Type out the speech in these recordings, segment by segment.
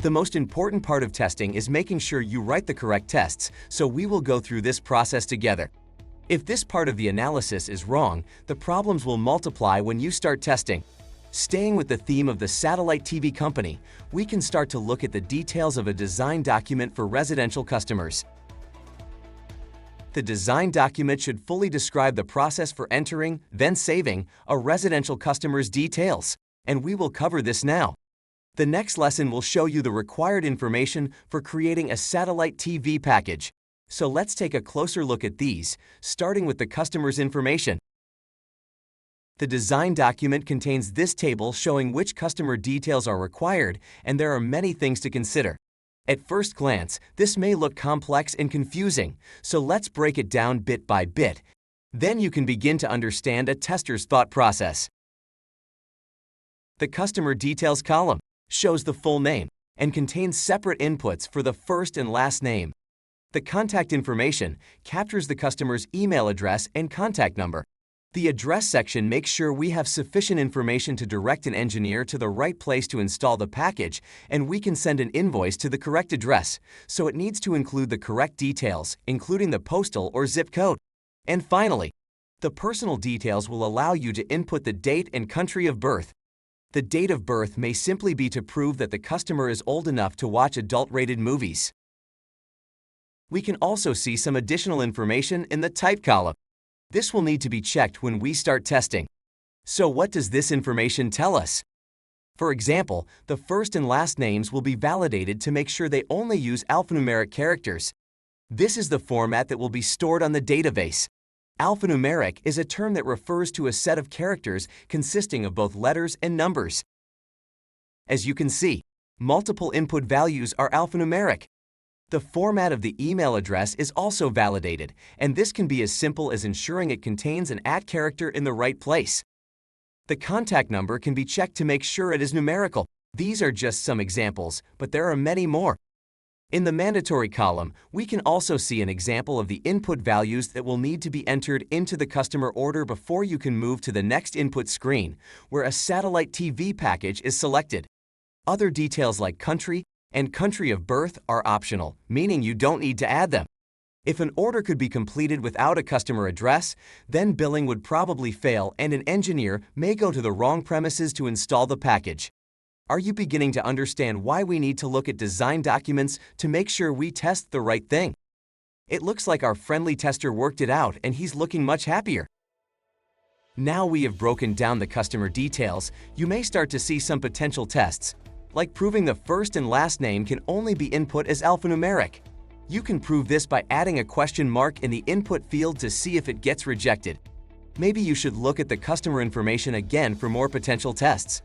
The most important part of testing is making sure you write the correct tests, so we will go through this process together. If this part of the analysis is wrong, the problems will multiply when you start testing. Staying with the theme of the satellite TV company, we can start to look at the details of a design document for residential customers. The design document should fully describe the process for entering, then saving, a residential customer's details, and we will cover this now. The next lesson will show you the required information for creating a satellite TV package. So let's take a closer look at these, starting with the customer's information. The design document contains this table showing which customer details are required, and there are many things to consider. At first glance, this may look complex and confusing, so let's break it down bit by bit. Then you can begin to understand a tester's thought process. The customer details column shows the full name and contains separate inputs for the first and last name. The contact information captures the customer's email address and contact number. The address section makes sure we have sufficient information to direct an engineer to the right place to install the package, and we can send an invoice to the correct address, so it needs to include the correct details, including the postal or zip code. And finally, the personal details will allow you to input the date and country of birth. The date of birth may simply be to prove that the customer is old enough to watch adult-rated movies. We can also see some additional information in the type column. This will need to be checked when we start testing. So what does this information tell us? For example, the first and last names will be validated to make sure they only use alphanumeric characters. This is the format that will be stored on the database. Alphanumeric is a term that refers to a set of characters consisting of both letters and numbers. As you can see, multiple input values are alphanumeric. The format of the email address is also validated, and this can be as simple as ensuring it contains an @ character in the right place. The contact number can be checked to make sure it is numerical. These are just some examples, but there are many more. In the mandatory column, we can also see an example of the input values that will need to be entered into the customer order before you can move to the next input screen, where a satellite TV package is selected. Other details like country and country of birth are optional, meaning you don't need to add them. If an order could be completed without a customer address, then billing would probably fail and an engineer may go to the wrong premises to install the package. Are you beginning to understand why we need to look at design documents to make sure we test the right thing? It looks like our friendly tester worked it out and he's looking much happier. Now we have broken down the customer details, you may start to see some potential tests, like proving the first and last name can only be input as alphanumeric. You can prove this by adding a question mark in the input field to see if it gets rejected. Maybe you should look at the customer information again for more potential tests.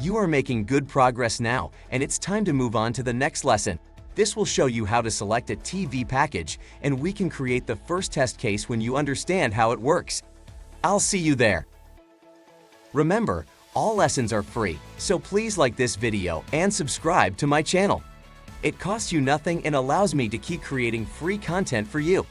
You are making good progress now, and it's time to move on to the next lesson. This will show you how to select a TV package, and we can create the first test case when you understand how it works. I'll see you there. Remember, all lessons are free, so please like this video and subscribe to my channel. It costs you nothing and allows me to keep creating free content for you.